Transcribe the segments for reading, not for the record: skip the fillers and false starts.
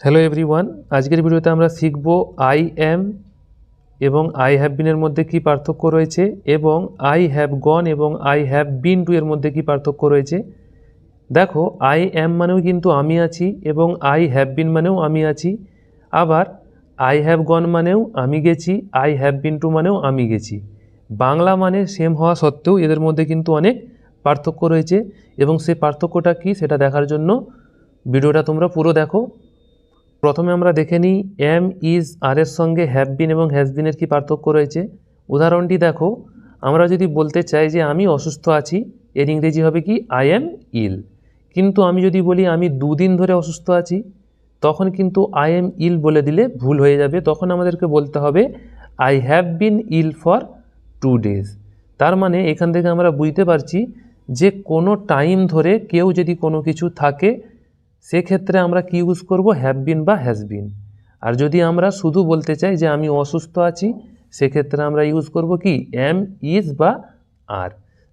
Hello everyone, আজকের ভিডিওতে আমরা শিখব আই এম এবং আই হ্যাভ বিনের মধ্যে কি পার্থক্য রয়েছে এবং আই হ্যাভ গন এবং আই হ্যাভ বিন টু এর মধ্যে কি পার্থক্য রয়েছে। দেখো, আই এম মানেও কিন্তু আমি আছি এবং আই হ্যাভ বিন মানেও আমি আছি, আবার আই হ্যাভ গন মানেও আমি গেছি, আই হ্যাভ বিন টু মানেও আমি গেছি। বাংলা মানে সেম হওয়া সত্ত্বেও এদের মধ্যে কিন্তু অনেক পার্থক্য রয়েছে এবং সেই পার্থক্যটা কি সেটা দেখার জন্য ভিডিওটা তোমরা পুরো দেখো। প্রথমে আমরা দেখে নিই এম ইজ আর এর সঙ্গে হ্যাভ বিন এবং হ্যাজ বিনের কী পার্থক্য রয়েছে। উদাহরণটি দেখো, আমরা যদি বলতে চাই যে আমি অসুস্থ আছি, এর ইংরেজি হবে কি আই এম ইল। কিন্তু আমি যদি বলি আমি দুদিন ধরে অসুস্থ আছি, তখন কিন্তু আই এম ইল বলে দিলে ভুল হয়ে যাবে। তখন আমাদেরকে বলতে হবে I have been ill for 2 days। তার মানে এখান থেকে আমরা বুঝতে পারছি যে কোনো টাইম ধরে কেউ যদি কোনো কিছু থাকে সেক্ষেত্রে আমরা কি ইউজ করব, হ্যাভ বিন বা হ্যাজ বিন। আর যদি আমরা শুধু বলতে চাই যে আমি অসুস্থ আছি, সেক্ষেত্রে আমরা ইউজ করব কি এম ইজ বা আর।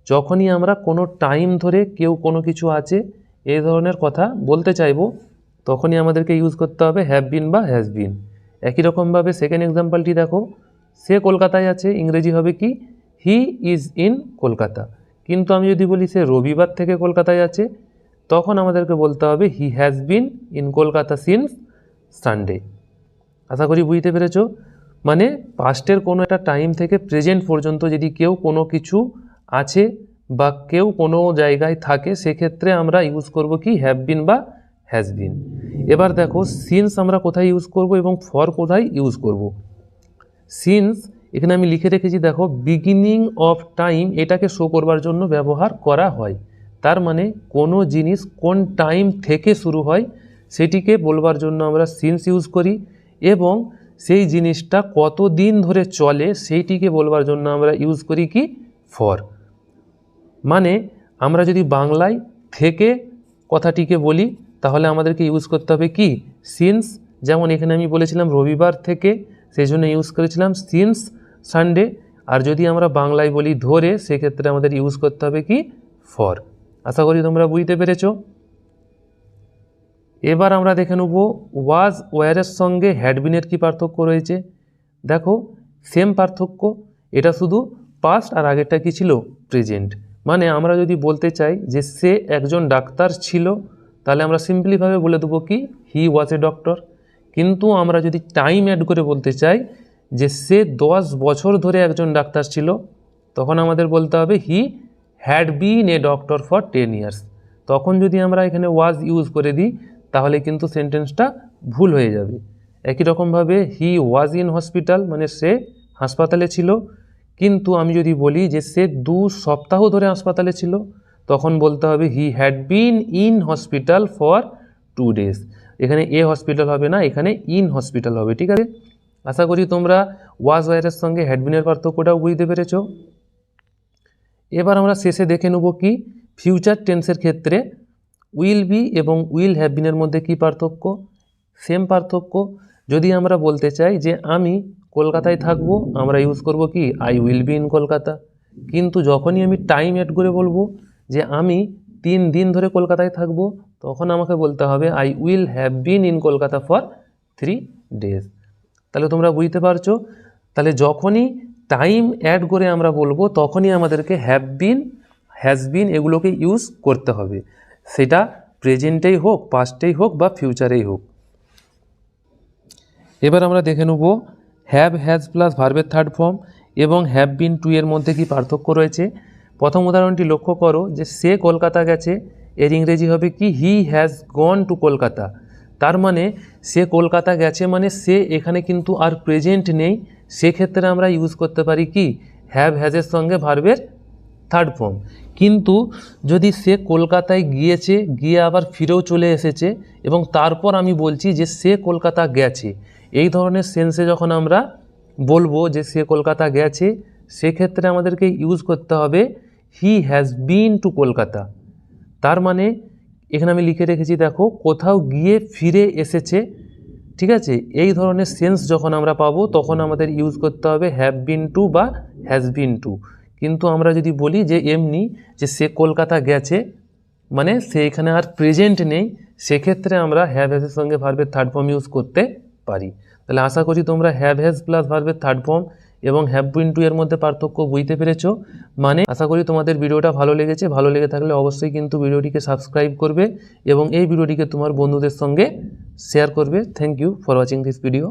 যখনই আমরা কোনো টাইম ধরে কেউ কোনো কিছু আছে এই ধরনের কথা বলতে চাইব, তখনই আমাদেরকে ইউজ করতে হবে হ্যাভ বিন বা হ্যাজ বিন। একই রকমভাবে সেকেন্ড এক্সাম্পলটি দেখো, সে কলকাতায় আছে, ইংরেজি হবে কি হি ইজ ইন কলকাতা। কিন্তু আমি যদি বলি সে রবিবার থেকে কলকাতায় আছে, তখন আমাদেরকে বলতে হবে he has been in Kolkata since Sunday. আশা করি বুঝতে পেরেছ। মানে পাস্টের কোনো একটা টাইম থেকে প্রেজেন্ট পর্যন্ত যদি কেউ কোনো কিছু আছে বা কেউ কোনো জায়গায় থাকে, সেক্ষেত্রে আমরা ইউজ করব কি হ্যাভ বিন বা হ্যাজ বিন। এবার দেখো, সিন্স আমরা কোথায় ইউজ করব এবং ফর কোথায় ইউজ করব। সিন্স এখানে আমি লিখে রেখেছি, দেখো বিগিনিং অফ টাইম, এটাকে শো করবার জন্য ব্যবহার করা হয়। তার মানে কোনো জিনিস কোন টাইম থেকে শুরু হয় সেটিকে বলবার জন্য আমরা সিন্স ইউজ করি, এবং সেই জিনিসটা কত দিন ধরে চলে সেইটিকে বলবার জন্য আমরা ইউজ করি কি ফর। মানে আমরা যদি বাংলায় থেকে কথাটিকে বলি, তাহলে আমাদেরকে ইউজ করতে হবে কি সিন্স। যেমন এখানে আমি বলেছিলাম রবিবার থেকে, সেই জন্য ইউজ করেছিলাম সিন্স সানডে। আর যদি আমরা বাংলায় বলি ধরে, সেক্ষেত্রে আমাদের ইউজ করতে হবে কি ফর। আশা করি তোমরা বুঝতে পেরেছ। এবার আমরা দেখে নেব ওয়াজ ওয়ারের সঙ্গে হ্যাডবিনের কী পার্থক্য রয়েছে। দেখো সেম পার্থক্য, এটা শুধু পাস্ট আর আগেরটা কী ছিল প্রেজেন্ট। মানে আমরা যদি বলতে চাই যে সে একজন ডাক্তার ছিল, তাহলে আমরা সিম্পলিভাবে বলে দেবো কি হি ওয়াজ এ ডক্টর। কিন্তু আমরা যদি টাইম অ্যাড করে বলতে চাই যে সে 10 বছর ধরে একজন ডাক্তার ছিল, তখন আমাদের বলতে হবে he had been a doctor for 10 years। তখন যদি আমরা এখানে ওয়াজ ইউজ করে দিই, তাহলে কিন্তু সেন্টেন্সটা ভুল হয়ে যাবে। একই রকমভাবে হি ওয়াজ ইন হসপিটাল, মানে সে হাসপাতালে ছিল। কিন্তু আমি যদি বলি যে সে 2 সপ্তাহ ধরে হাসপাতালে ছিল, তখন বলতে হবে he had been in hospital for 2 days। এখানে এ হসপিটাল হবে না, এখানে ইন হসপিটাল হবে। ঠিক আছে, আশা করি তোমরা ওয়াজ ওয়ারের সঙ্গে হ্যাডবিনের পার্থক্যটাও বুঝতে পেরেছ। এবার আমরা শেষে দেখে নেব কি ফিউচার টেন্সের ক্ষেত্রে উইল বি এবং উইল হ্যাভ বিনের মধ্যে কি পার্থক্য। সেম পার্থক্য। যদি আমরা বলতে চাই যে আমি কলকাতায় থাকবো, আমরা ইউজ করব কি I will be in Kolkata. কিন্তু যখনই আমি টাইম অ্যাড করে বলবো যে আমি 3 দিন ধরে কলকাতায় থাকবো, তখন আমাকে বলতে হবে I will have been in Kolkata for 3 days। তাহলে তোমরা বুঝতে পারছো, তাহলে যখনই টাইম অ্যাড করে আমরা বলবো, তখনই আমাদেরকে হ্যাভ বিন হ্যাজ বিন এগুলোকে ইউজ করতে হবে, সেটা প্রেজেন্টেই হোক, পাস্টেই হোক বা ফিউচারেই হোক। এবার আমরা দেখে নেব হ্যাভ হ্যাজ প্লাস ভার্বের থার্ড ফর্ম এবং হ্যাভ বিন টু এর মধ্যে কি পার্থক্য রয়েছে। প্রথম উদাহরণটি লক্ষ্য করো যে সে কলকাতা গেছে, এর ইংরেজি হবে কি he has gone to Kolkata. তার মানে সে কলকাতা গেছে, মানে সে এখানে কিন্তু আর প্রেজেন্ট নেই। সেক্ষেত্রে আমরা ইউজ করতে পারি কি হ্যাভ হ্যাজের সঙ্গে ভার্বের থার্ড ফর্ম। কিন্তু যদি সে কলকাতায় গিয়েছে, গিয়ে আবার ফিরেও চলে এসেছে এবং তারপর আমি বলছি যে সে কলকাতা গেছে, এই ধরনের সেন্সে যখন আমরা বলবো যে সে কলকাতা গেছে, সেক্ষেত্রে আমাদেরকে ইউজ করতে হবে he has been to Kolkata. তার মানে এখানে আমি লিখে রেখেছি, দেখো কোথাও গিয়ে ফিরে এসেছে। ঠিক আছে, এই ধরনের সেন্স যখন আমরা পাবো, তখন আমাদের ইউজ করতে হবে হ্যাভ বিন টু বা হ্যাজ বিন টু। কিন্তু আমরা যদি বলি যে এমনি যে সে কলকাতা গেছে, মানে সে এখানে আর প্রেজেন্ট নেই, সেক্ষেত্রে আমরা হ্যাভ হ্যাজের সঙ্গে ভার্বের থার্ড ফর্ম ইউজ করতে পারি। তাহলে আশা করছি তোমরা হ্যাভ হ্যাজ প্লাস ভার্বের থার্ড ফর্ম এবং হ্যাভ বিন টু এর মধ্যে পার্থক্য বুঝতে পেরেছো। মানে আশা করি তোমাদের ভিডিওটা ভালো লেগেছে। ভালো লেগে থাকলে অবশ্যই কিন্তু ভিডিওটিকে সাবস্ক্রাইব করবে এবং এই ভিডিওটিকে তোমার বন্ধুদের সঙ্গে শেয়ার করবে। Thank you for watching this video.